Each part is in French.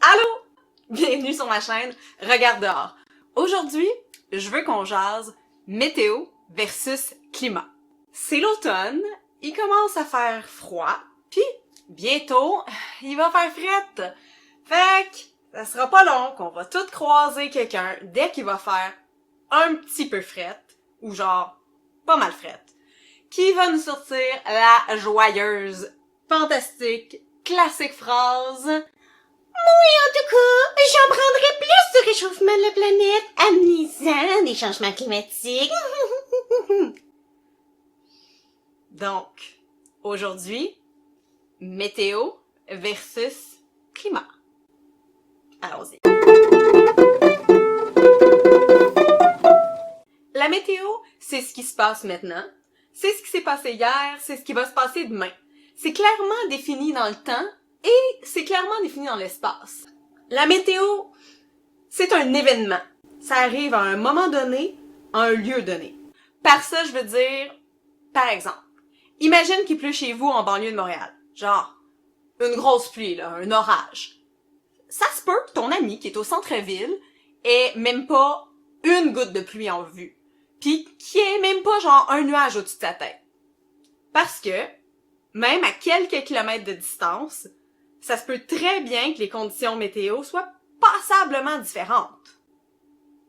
Allô? Bienvenue sur ma chaîne Regarde dehors. Aujourd'hui, je veux qu'on jase météo versus climat. C'est l'automne, il commence à faire froid, puis bientôt, il va faire frette. Fait que ça sera pas long qu'on va tous croiser quelqu'un dès qu'il va faire un petit peu frette, ou genre pas mal frette, qui va nous sortir la joyeuse, fantastique, classique phrase: En tout cas, j'en prendrais plus du réchauffement de la planète en lisant des changements climatiques. Donc, aujourd'hui, météo versus climat. Allons-y. La météo, c'est ce qui se passe maintenant. C'est ce qui s'est passé hier, c'est ce qui va se passer demain. C'est clairement défini dans le temps et c'est clairement défini dans l'espace. La météo, c'est un événement. Ça arrive à un moment donné, à un lieu donné. Par ça, je veux dire, par exemple, imagine qu'il pleut chez vous en banlieue de Montréal. Genre, une grosse pluie, là, un orage. Ça se peut que ton ami qui est au centre-ville ait même pas une goutte de pluie en vue. Pis qu'il ait même pas genre un nuage au-dessus de sa tête. Parce que, même à quelques kilomètres de distance, ça se peut très bien que les conditions météo soient passablement différentes.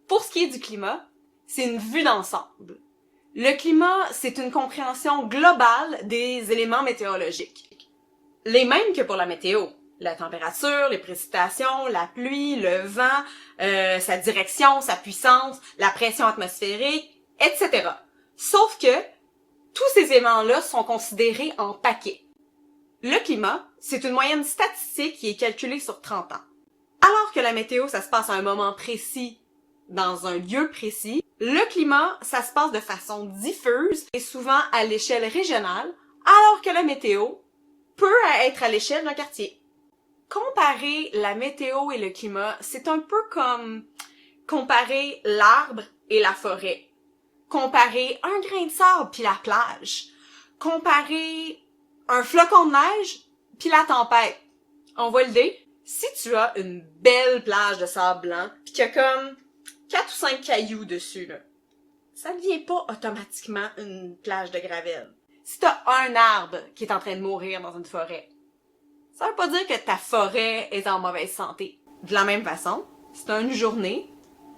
Pour ce qui est du climat, c'est une vue d'ensemble. Le climat, c'est une compréhension globale des éléments météorologiques. Les mêmes que pour la météo. La température, les précipitations, la pluie, le vent, sa direction, sa puissance, la pression atmosphérique, etc. Sauf que tous ces éléments-là sont considérés en paquets. Le climat, c'est une moyenne statistique qui est calculée sur 30 ans. Alors que la météo, ça se passe à un moment précis, dans un lieu précis, le climat, ça se passe de façon diffuse et souvent à l'échelle régionale, alors que la météo peut être à l'échelle d'un quartier. Comparer la météo et le climat, c'est un peu comme comparer l'arbre et la forêt. Comparer un grain de sable puis la plage. Comparer un flocon de neige puis la tempête. On voit l'idée? Si tu as une belle plage de sable blanc pis qu'il y a comme 4 ou 5 cailloux dessus, là, ça ne devient pas automatiquement une plage de gravelle. Si t'as un arbre qui est en train de mourir dans une forêt, ça veut pas dire que ta forêt est en mauvaise santé. De la même façon, si t'as une journée,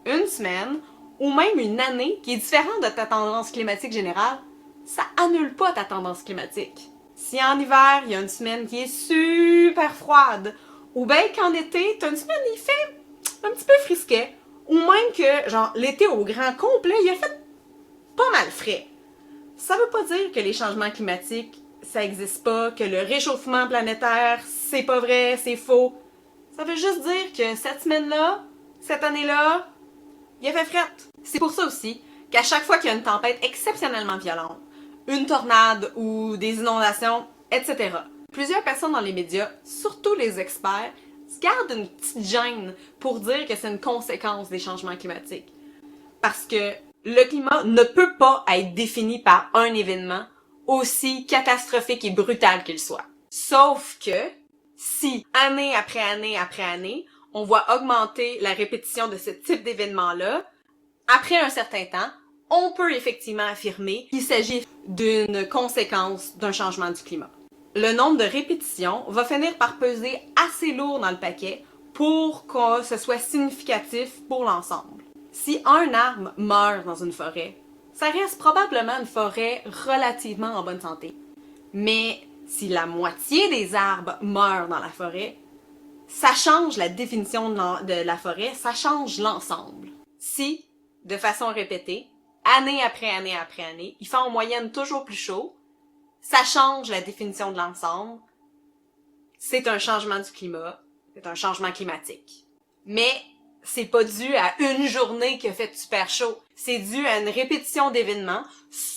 une semaine, ou même une année qui est différente de ta tendance climatique générale, ça annule pas ta tendance climatique. Si en hiver, il y a une semaine qui est super froide, ou bien qu'en été, t'as une semaine il fait un petit peu frisquet, ou même que, genre, l'été au grand complet, il a fait pas mal frais. Ça veut pas dire que les changements climatiques, ça existe pas, que le réchauffement planétaire, c'est pas vrai, c'est faux. Ça veut juste dire que cette semaine-là, cette année-là, il a fait frette. C'est pour ça aussi qu'à chaque fois qu'il y a une tempête exceptionnellement violente, une tornade ou des inondations, etc., plusieurs personnes dans les médias, surtout les experts, se gardent une petite gêne pour dire que c'est une conséquence des changements climatiques. Parce que le climat ne peut pas être défini par un événement, aussi catastrophique et brutal qu'il soit. Sauf que, si, année après année après année, on voit augmenter la répétition de ce type d'événement-là, après un certain temps, on peut effectivement affirmer qu'il s'agit d'une conséquence d'un changement du climat. Le nombre de répétitions va finir par peser assez lourd dans le paquet pour que ce soit significatif pour l'ensemble. Si un arbre meurt dans une forêt, ça reste probablement une forêt relativement en bonne santé. Mais si la moitié des arbres meurent dans la forêt, ça change la définition de la forêt, ça change l'ensemble. Si, de façon répétée, année après année après année, il fait en moyenne toujours plus chaud, ça change la définition de l'ensemble. C'est un changement du climat, c'est un changement climatique. Mais c'est pas dû à une journée qui a fait super chaud. C'est dû à une répétition d'événements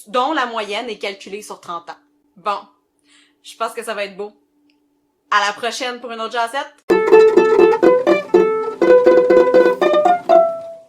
dont la moyenne est calculée sur 30 ans. Bon, je pense que ça va être beau. À la prochaine pour une autre jazzette.